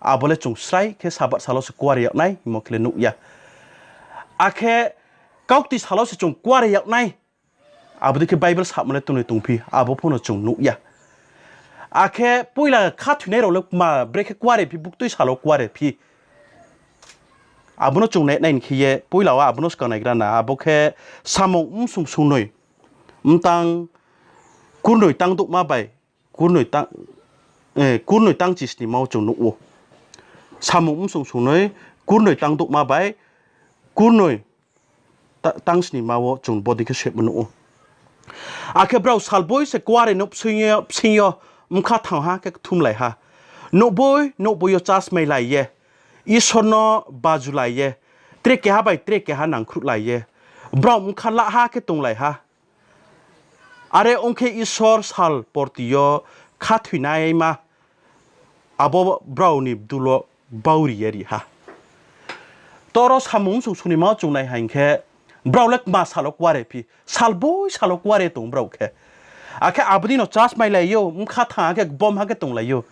abole chung srai ke Sabbath salo se kuare yak nai mo kle nu ya akhe kaukti salo se chung kuare yak nai abode ke Bible sap mo le tung phi abo phono chung nu ya akhe puila kha thune ro le ma break kuare phi buk tui salo kuare phi abono chung nai khiye puila wa abono ska nai grana aboke samong sung sung noi tang kunoi tang duk ma bai kunoi tang chis ni mau chung nu samong sung sung noi kunoi tang duk ma bai kunoi tang sni mau chung body ke shape nu akhe brau salboi se kware nop sinyo mkha thang ha ke thum lai ha no boy yo chas mai lai ye isono baju lai ye tre ke ha bai tre ke ha nang khru lai ye brau mkha la ha ke tung lai ha are onke isor sal portio kha thuinai ma abo brau ni dulo bauri yeri ha toro samung su suni ma chung nai hain khe brau lek ma salok ware phi salboi salok ware tung brau khe akhe abdi no chas mai lai yo mkha tha ke bom ha ke tung lai yo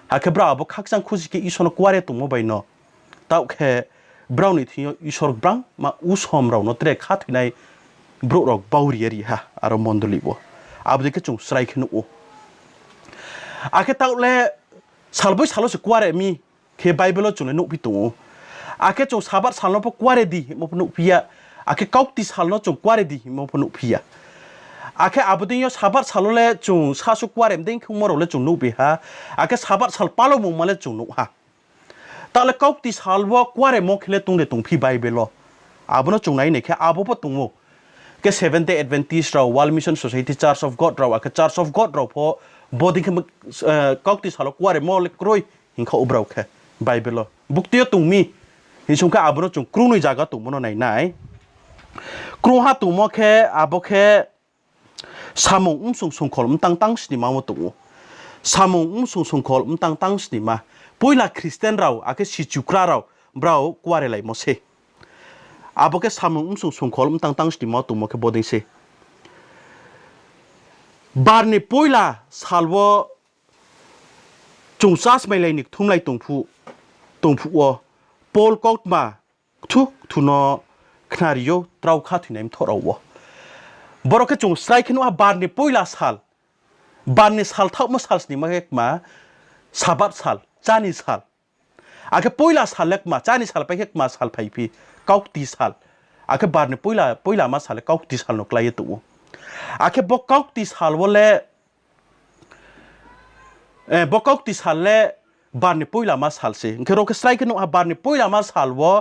akhe brau abo khak sang khuji ke isono kware tung mo bai no tau khe brau ni thi isor brang ma usom rau no tre kha thuinai bro rok bauri yeri ha aro mondoli bo abdi ke chung srai khnu o akhe tau le salboi salo se kware mi ke bible chung no pi tung akhe chung sabat salno po kware di mo nu pia akhe kaukti salno chung kware di mo nu pia akhe abdi yo sabat salo le chung sasu kware mding khumoro le chung nu bi ha akhe sabat sal palo mo male chung nu ha ta le kaukti salwo kware mo khile tung le tung phi bible abono chung nai ne khe abo po tung mo ke Seventh Day Adventist raw World Mission Society Church of God raw akhe Church of God raw pho body ke kaukti salo kware mo le kroi hingkha ubraw khe bible bukti tung mi hisungka abono chung krunui jaga tung mono nai nai kruha tung mo khe abo khe samung sung khol tang sni ma mo tung samung sung khol tang sni ma poila Christian raw akhe sichukra raw braw kware lai mo se abo ke samung sung khol tang sni ma tung mo ke boding se barni poila salwo chung sas mai lai nik thum lai tung phu o pol kaotma thu no khnario trau kha thinaim thorau wo borok ke chung srai khinu a barni poila sal barni sal thau mo sal ni ma ek ma sabat sal chani sal akhe poila sal lek ma chani sal pa ek ma sal phai phi kaukti sal akhe barni poila ma sal kaukti sal nok lai tu akhe bo kaukti sal wole bo kaukti sal le barni poila ma sal se ke ro ke srai khinu a barni poila ma sal wo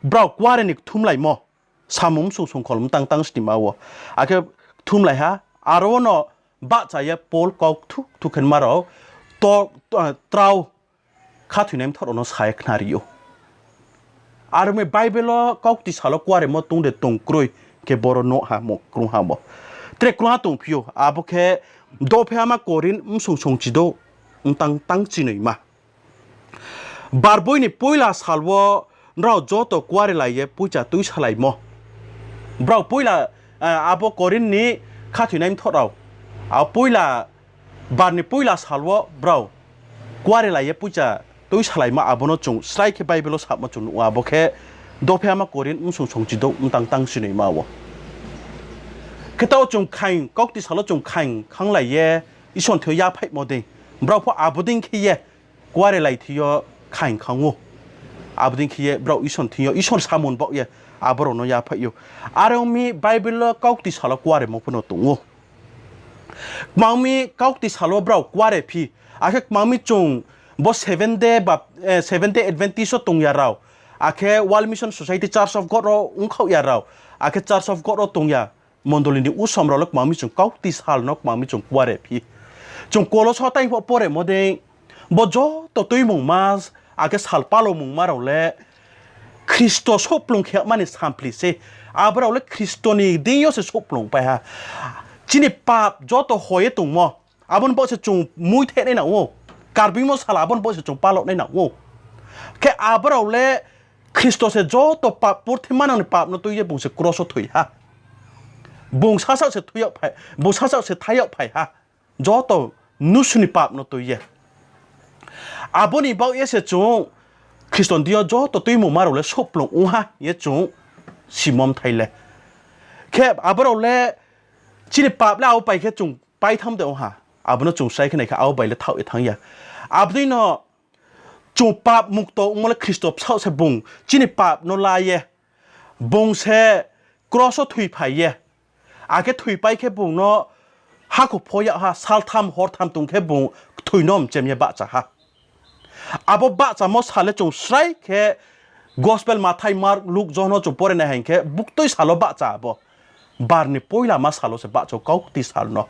brau kware nik thum lai mo samum sung khol tang sni ma wo akhe thum lai ha aro no ba cha ye pol kok thu khen maro to trau kha thuinem thor no sai khnario ar me bible kok ti salo kware mo tung de tung kroi ke boro no ha mo kru ha mo tre kru ha tung phio abo khe do phe ma korin sung chi do tang chi nei ma barboi ni poila salwo nro joto kware lai ye pucha tui salai mo brau poila abo korin ni kha thuinem thorau a poila barni poila salwo brau kware lai ye pucha tui salai ma abono chung srai ke bible sap ma chung abo khe do phe ma korin sung chi do tang sinei ma wo ke taw chung khain kok ti salo chung khain khang lai ye ison thyo ya phai mo de brau pho aboding khi ye kware lai thiyo khain khango aboding khi ye brau ison thiyo ison samon bo ye aboro no ya phai yo aro mi bible kok ti salo kware mo phono tungo mami kok ti salo brau kware phi akhe mami chung bo 7 day Adventist so tung ya raw akhe World Mission Society Church of God ro khau ya raw akhe Church of God ro tung ya mondolini usom ro lok mami chung kok ti sal nok mami chung kware phi chung kolo so tai po pore mode bo jo to tui mong mas akhe sal palo mong maro le Christo soplong khe mani sampli se abra le Christoni dio se soplong pa ha chini pap jo to hoye tung mo abon bo se chung mui the nei na wo karbi mo sala abon bo se chung palo nei na wo ke abra le Christo se jo to pap pur thi manang ni pap no tu ye bung se cross thui ha bung sa sa se thuyok phai bung sa sa se thayok phai ha jo to นุสนิปาบโนตัวเยอาบนี่เบาเอเสจงคริสตอนเดียจอตัวตุยมุมาเราเลยชอบลงอุ้งฮะเยจงสิมอมไทยเลยแค่อาบเราเลยจีนปาบแล้วเอาไปแค่จงไปทำเดียวฮะอาบนั่นจงใช้แค่ไหนค่ะเอาไปแล้วเท่าอีกทั้งอย่างอาบนี่เนาะจงปาบมุกโตอุ้งมาเลยคริสต์เช่าเสบุงจีนปาบโนลายเยบงเสกรอสถุยไผ่เยอาแค่ถุยไปแค่บุงเนาะฮักพอยะฮะสัลทำฮอร์ทำตรงแค่บุงถุยน้อมเจมีบะจ้ะฮะอาบบะจ้ะมอสฮาเลจงใช้แค่ gospel มาไทยมาลูกจอนจงปอร์ในแห่งแค่บุกตุยสาลบะจ้ะบ่บาร์นี่ปุยละมาสาลเสบะจ้ะก้าวติสาลเนาะ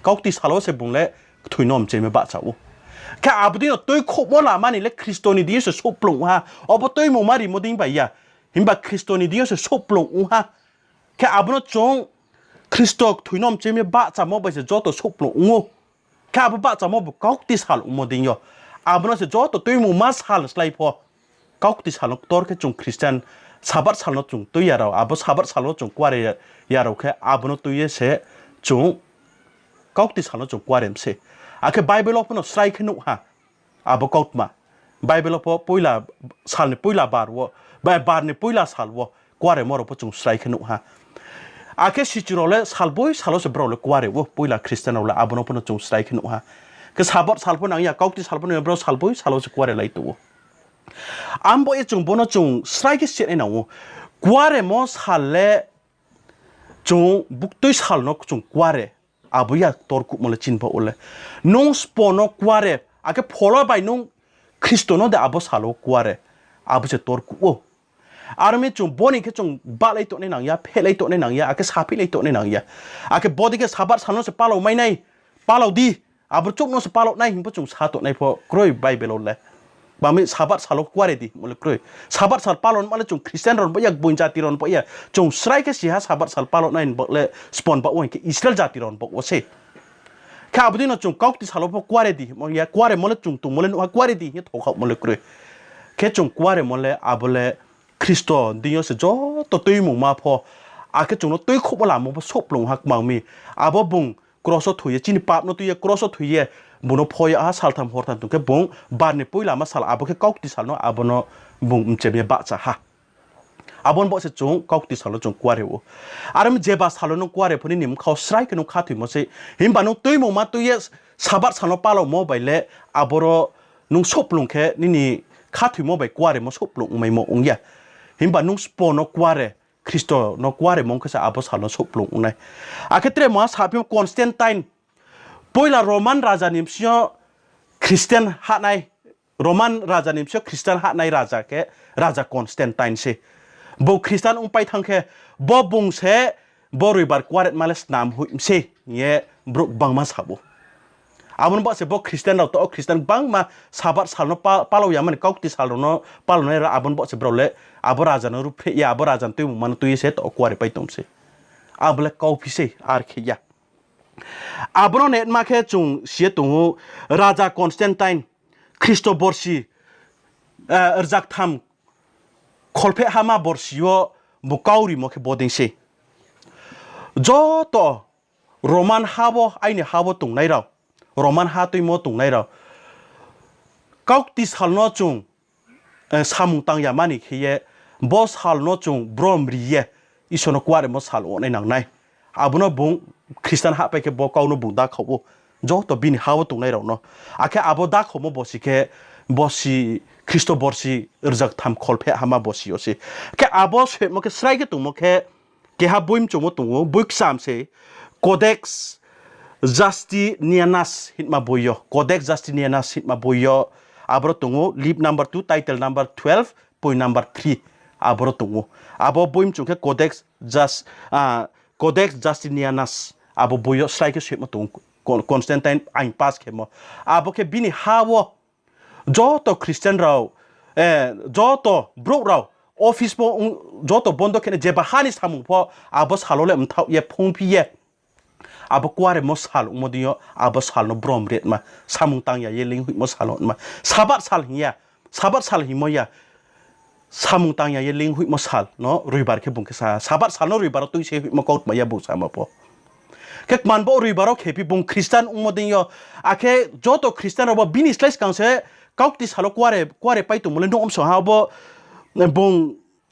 ก้าวติสาลเสบุงเล่ถุยน้อมเจมีบะจ้ะอูแค่อาบดีเนาะตุยขบมอละมานี่เล่คริสโตนีดีสุดสุปลุงฮะอาบตุยมุมารีโมดิ้งไปยะหิมบะคริสโตนีดีสุดสุปลุงฮะแค่อาบเนาะจงคริสโตถุยน้อมเจมีบะจ้ะมอไปเสียจอตัวสุปลุงงูแค่อาบบะจ้ะมอบุกก้าวติสาลโมดิ้งยออาบน้ำเสจอตัวตุยมุมาสฮัลสไลพอก้าวติสฮัลตัวแค่จงคริสเตียนซาบัตสฮัลจงตุยยาเราอาบซาบัตสฮัลจงกว่าเรียเราแค่อาบน้ำตุยเสจงก้าวติสฮัลจงกว่าเรียมเสอาแค่ไบเบิลพอสไลขึ้นนุฮะอาบก้าวมาไบเบิลพอปุยลาสัลนี่ปุยลาบาร์วะบาร์นี่ปุยลาสัลวะกว่าเรียมเราพอจงสไลขึ้นนุฮะอาแค่สิจิโร่เล่สัลบุยสัลเสบเราเลยกว่าเรียวะปุยลาคริสเตียนเราละอาบน้ำพอจงสไลขึ้นนุฮะก็ซาบัตสัลพนังยาก้าวที่สัลพนังเราสัลบุยสัลจะกว่าอะไรตัวอันบ่อยจงบ่นจงสไลก์เสียในหนูกว่าเรมอสัลเล่จงบุกตุยสัลนกจงกว่าเรอาบุยตัวกุมลจินบ่โอเลน้องสปอนกว่าเรอาแค่พอลไปน้องคริสโตนเดอาบุสัลกว่าเรอาบุจะตัวกุโออารมณ์จงบ่นี่แค่จงบ้าเลยตัวในหนังยาเพลเลยตัวในหนังยาอาแค่ซาพิเลยตัวในหนังยาอาแค่บอดี้แค่ซาบัตสัลนกจะปาเราไม่ในปาเราดีอาบจุกน้องสปาลในหิมพจงสาตุในพอกรอยไบเบิลเลยบางมีซาบัตสาลกว่าเรดีมันเลยกรอยซาบัตสาลปาลนมาเลยจงคริสเตียนรอนไปอยากบุญจาติรอนไปอยากจงสไลค์แค่สิฮะซาบัตสาลปาลในบอกเลยสปอนบอกว่าอิสราเอลจาติรอนบอกว่าเช่แค่อาบดีนะจงก้าวที่สาลบอกว่าเรดีมันอยากว่าเรมันเลยจงตุมันเลยว่ากว่าเรดีเนี่ยถูกเขามันเลยกรอยแค่จงว่าเรมันเลยอาบเลยคริสต์ดิยสจ่อตัวตุยมุมาพออาแค่จงน้ตุยคุบลามุมาชอบลงหักมังมีอาบบุงกรอสถุยจีนปาบน้ตุยกรอสถุยบุญพอยอาสัลทำหัวทันตุงแค่บุงบานในปุยลามาสัลอาบุแค่ก้าวติสัลเนาะอาบุเนาะบุงเจ็บยาบะจ้ะฮะอาบุนบอกเสจงก้าวติสัลจงกว่าเร็วอารมณ์เจ็บสัลนกว่าเร็วพอนี่นิมเขาสไลค์กันนกขาถึงมาสิหิมบานุตุยมุมาตุยสาบัดสัลนปาเราโมไปเละอาบุโรนุงชบลงแค่นี่ขาถึงโมไปกว่าเร็วมาชบลงไม่โมองยาหิมบานุงสปอนกว่าเร็วคริสโตนกว่าเร็วมองแค่จะอาบุสัลนชบลงในอาแค่เตรมาสาพิมคอนสแตนไตน์ปุยลาโรมันราชานิมเชียคริสเตียนฮันในโรมันราชานิมเชียคริสเตียนฮันในราชาแค่ราชาคอนสแตนไตน์เช่บุคริสเตียนไปทางแค่บ่บุงเช่บ่ริบาร์กวาดมาเลสนามหุ่มเช่เนี่ยบรุกบังมาสับอาบุนบอกเสบ่คริสเตียนเราตัวคริสเตียนบังมาซาบัดสัลโนปาเราอย่างมันก้าวติสัลโนปาเราในอาบุนบอกเสบ่เลยอาบุราชาโนรูปเฮียอาบุราชาตุยมันตุยเสตัวกวาดไปตรงเช่อาบุเล็กก้าวพิเศษอาร์เคียอาบุโนเนตมาแค่จงเสียตรงราชาคอนสแตนไตน์คริสโตบอร์ซีจักทำคอลเพฮามาบอร์ซีโอบุกาวริโมแค่บอดิงเช่จอต่อโรมันฮาวไอเนี่ยฮาวตรงไหนเราโรมันฮาตุยโมตรงไหนเราก้าวติสฮัลโนจงสามุตังยามานิเคียบอสฮัลโนจงบรอมรีเยอิสโนกวาเรมอสฮัลโอในหนังไหนอาบุโนบุงคริสเตียนหาไปแค่บอกเขาโนบุงดักเขาโอ้จอตัวบินฮาวตรงไหนเราเนาะอาแค่อาบุดักเขาโมบอสิแค่บอสิคริสโตบอสิจักทำคอลเพฮามาบอสิโอสิแค่อาบุเสโมแค่สไลก์ตรงโมแค่ฮาบุยมจงโมตรงโมบุกสามเสโคเด็กซ์Justinianus hit mabuyo Codex Justinianus hit mabuyo abro tungu leap number 2 title number 12 point number 3 abro tungu abo buim chungke Codex Justinianus abo buyo strike ship matung Constantine ein pass kemo abo ke bini hawo joto Christian rao joto bro rao office po joto bondo kene jeba hanis hamu po abo salole mthau ye phongpi ye abo kware mosal umodio abo sal no brom ret ma samung tang ya yeling hui mosal ma sabat sal himoya samung tang ya yeling hui mosal no ruibar ke bung ke sabat sal no ruibar tu se hui ma kaut ma ya bu sama po แค่มันบ่รีบาร์เคปีบงคริสเตียนอุโมดิโยอาแค่จอตัวคริสเตียนเราบ่บินิสเลสกังเสก้าวที่สาลกว่าเรไปตุ่มเลยน้องอมสหาบ่บง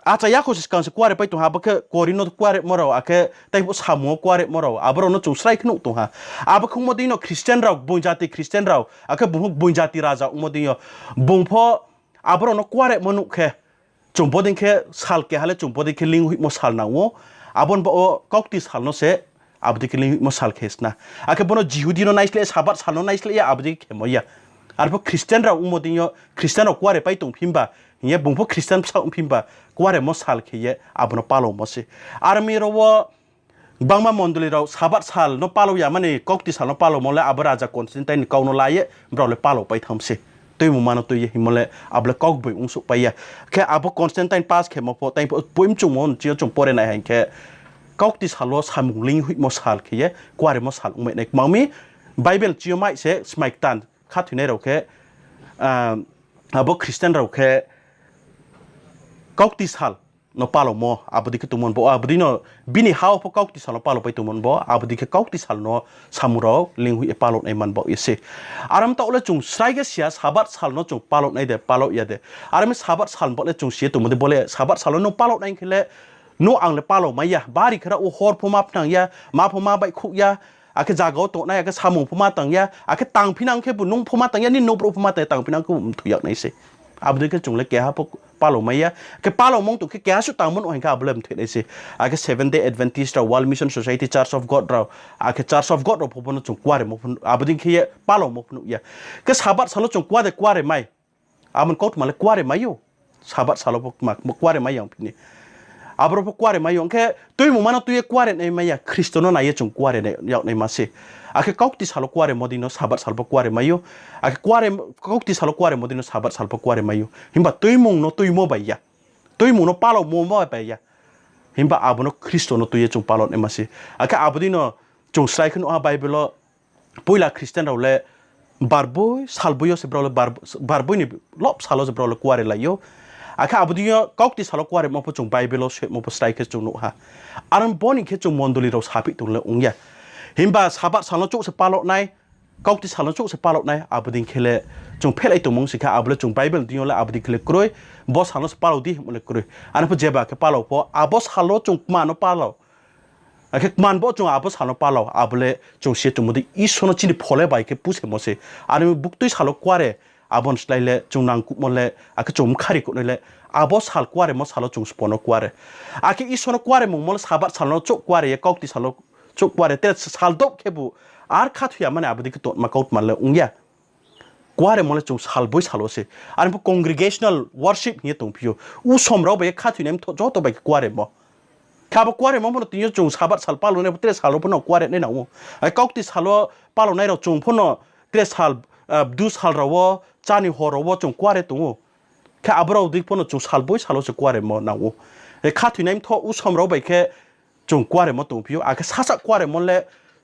อาจจะยากคนสกังเสกว่าเรไปตุ่มหาบ่แค่กอริโนกว่าเรมเราอาแค่แต่บ่สามัวกว่าเรมเราอาบ่เราโนจุสไลค์นุตุ่มหาอาบ่คงโมดิโยคริสเตียนเราบงจาติคริสเตียนเราอาแค่บงบงจาติราชาอุโมดิโยบงพออาบ่เราโนกว่าเรมนุแค่จงบ่ดิงแค่สัลแค่ฮัลจงบ่ดิงแค่ลิงหุมสัลนะวอาบ่นบ่ก้าวที่สัลโนเสabdi kili mosal kesna ake bono jihudi no naisle sabat salo naisle ya abdi kemoya arbo christian ra umodinyo christian ro kware pai tung phimba ye bungpho christian sa phimba kware mosal kheye abono palo mose army ro bangma mondoli ro sabat sal no palo ya mane kokti sal no palo mole abaraja constantine kauno laye brole palo pai thamse tui mu mano tui himole able kok boi ungsu pai ya ke abo constantine pass khemo po tai poim chungmon chio chung pore na han keก้าวที่สาลสามุงลิงหุยมอสาลเขียกว่าเรมอสาลอุเมนเอกมังมีไบเบิลจิโอไม่เสสมัยตันข้าถึงในเราแค่บอกคริสเตียนเราแค่ก้าวที่สาลนปาลโมอาบดีแค่ตุมันบอกอาบดีโนบินิฮาวพอก้าวที่สาลนปาลไปตุมันบอกอาบดีแค่ก้าวที่สาลโนสามุเราลิงหุยปาลในมันบอกเสอารามตะเลยจงใส่ก็เสียสาบัดสาลโนจงปาลในเดปาลยาเดอารามสาบัดสาลบอกเลยจงเสียตุมันเดบอกเลยสาบัดสาลโนปาลในแค่เลยนูอังเลปาโลมายาบาริคราโอฮอร์พมาพนังยามาพมาใบคุยาอาเคจากเอาตัวนั้นอาเคสามุพมาตังยาอาเคตังพินังแค่บุญนุ่งพมาตังยานี่นูปรุพมาแต่ตังพินังก็ถุยากไหนสิอาบดีแค่จงเลยแกฮะพวกปาโลมายาแค่ปาโลมองตัวแค่แกสุดตังมันโอ้ยก็อาบเริ่มถุยไหนสิอาเค 7 Day Adventist เรา World Mission Society Church of God เราอาเค Church of God เราพบว่าจงกว่าเรมพอาบดีแค่ปาโลมพนุยาแค่สาบัดสาลจงกว่าแต่กว่าเรไม่อามันก็ถูกมาเลยกว่าเรไม่อยู่สาบัดสาลพวกมากว่าเรไม่อย่างนี้อาบรพกว่าเรมาอย่างแค่ตัวมันมันตัวกว่าเรในมาอย่างคริสต์โนนายจงกว่าเรในอย่างในมาสิอาแค่ก้าวที่สาลกว่าเรมดินสาบัดสาลพกว่าเรมาอยู่อาแค่กว่าเรก้าวที่สาลกว่าเรมดินสาบัดสาลพกว่าเรมาอยู่หิมบะตัวมันโนตัวมันไปยาตัวมันโนปาลโมมาไปยาหิมบะอาบโนคริสต์โนตัวจงปาลในมาสิอาแค่อาบดินจงใส่ขึ้นอาไบเบิลปุยละคริสเตียนเราเลยบาร์บอยสาลบอยสเปราเลยบาร์บอยนี่ลบสาลสเปราเลยกว่าเรเลยอยู่อาแค่อาบดีเนาะก้าวที่สาลกว่าเรื่องมันพูดจงไบเบิลส์มันพูดสไตล์แค่จงนุฮะอารมณ์บอนี่แค่จงมอนดูลีเราสาบิตุงเลยองค์ยาเห็นบ่าสาบัดสาลจุกสปาลในก้าวที่สาลจุกสปาลในอาบดีแค่เลยจงเพลไอตัวมงสิค่ะอาบดีจงไบเบิลดีเนาะเลยอาบดีแค่เลยกรวยบอสสาลสปาลดีมันเลยกรวยอันนั้นพูดเจ็บอะแค่ปาลพออาบอสสาลจงมันเนาะปาลแค่มันบอสจงอาบอสสาลปาลอาบเลยจงเสียจงมุดอีสโนจินพอเลยไปแค่พูดเสมอสิอันนี้บุกตุยสาลกว่าเรอาบอนสไลเลยจงนางกุมเลยอาแค่จงมุขริกุเลยอาบอสสาลกว่าเรมอสาลจงสปอนกว่าเรอาแค่อีสโนกว่าเรมงมอลสาบัดสาลจกว่าเรก้าวที่สาลจกว่าเรแต่สาลดกแค่บุอาร์คัดหัวมันอาบดีก็ตัวมาเกาต์มาเลยองค์ยากว่าเรมอลจงสาลบุยสาลสิอันนี้พวก congregational worship เนี่ยตรงพิโยอุสมเราไปคัดหัวเนี่ยมันจอตัวไปกว่าเรมอข้าบอกว่าเรมอมันตัวนี้จงสาบัดสาลปาลเนี่ยเตะสาลพนกว่าเรเนี่ยนะวไอ้ก้าวที่สาลปาลเนี่ยเราจงพนเตะสาลดูสาลเราว่าจานี่หัวเราว่าจงกว่าเรตัวแค่อับเราดิพนจงสาลบุยสาลจะกว่าเรมอนะวไอ้ข้าถึงเนี่ยมันทออุสมเราไปแค่จงกว่าเรมอตรงพิโยอาแค่สักกว่าเรมอเลย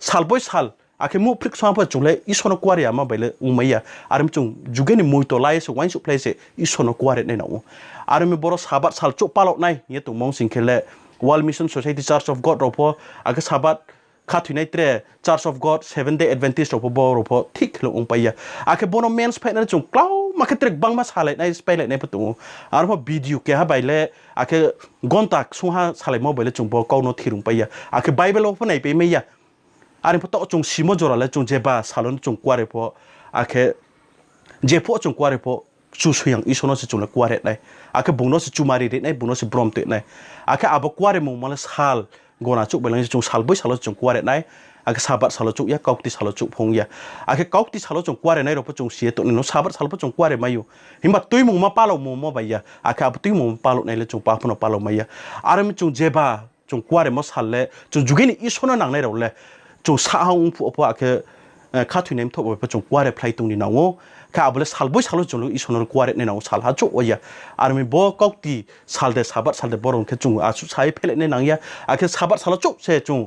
สาลบุยสาลอาแค่มุพริกสวามพจงเลยอีสโนกว่าเรมาไปเลยไม่ยาอารมณ์จงจุกันนี่มวยตัวไล่สวันสุเพลย์อีสโนกว่าเรเนี่ยนะวอารมณ์บรสาบัดสาลจุปาลในเนี่ยตัวมองสิ่งแค่เลย World Mission Society Church of God เราพออาแค่สาบัดข้าถึงในเตะ Church of God 7 Day Adventist เราพอทิกลงไปยาอาแค่บนเมนสเปนนั่นจงกล้าวมาแค่เตะบังมาสาเลยในสเปนเลยในประตูอารมณ์วิดีโอแค่ฮะไปเลยอาแค่กอนตักสุ่งฮะสาเลยมาไปเลยจงบอกก้าวโน้ตที่ลงไปยาอาแค่ไบเบิลเราพอไหนไปไม่ยาอันนี้พอต่อจงซิโมจระเลยจงเจ็บสาลนจงกว่าเรพออาแค่เจ็บพอจงกว่าเรพอชูสยังอีสโนสิจงเลยกว่าเรได้อาแค่บุญโนสิจูมารีเรได้บุญโนสิบรมเตได้อาแค่อาบกว่าเรมงมาเลยสาลกอนาจุกไปเลยจงสาลบุยสาลจงกว่าเรได้อาแค่สาบัดสาลจุกยาก้าวที่สาลจุกพงยาอาแค่ก้าวที่สาลจงกว่าเรได้เราพอจงเสียตัวนึงสาบัดสาลพอจงกว่าเรมาอยู่หิมบัดตุยมงมาปาลมงมาไปยาอาแค่อาบตุยมงปาลในเลยจงปาพนปาลมายาอารมณ์จงเจ็บจงกว่าเรมาสาลเลยจงจุกินอีสโนนังในเราเลยจงสาหงผู้อภาคือข้าถึงเนี่ยทบไปจงกว่าเรพลายตรงนี้นะวข้าเอาไปเลยสาลบุยสาลจงอีสโนกว่าเรเนี่ยนะสาลหาจุกวยาอารมณ์บอกก้าวที่สาลเดสาบัดสาลเดบอลงแค่จงอาสุใช้เพลเนี่ยนังยาอาแค่สาบัดสาลจุกเสจง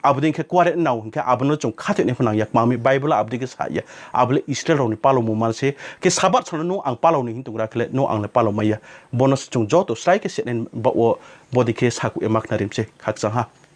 อาบดิ้งแค่กว่าเรเนี่ยนะแค่อาบนจงข้าถึงเนี่ยพนังยามามีไบเบิลอาบดิ้งแค่สายาอาบเลยอิสราเอลนี่ปาลมุมันเสแค่สาบัดสาลนู้อังปาลนี่หินตรงรักเลยนู้อังเลยปาลมายาบอนัสจงจอดตัวสไลค์แค่เสร็จเนี่ยบอกว่าบอดี้แค่สักอุเอมักนาริมเสขัดสังหา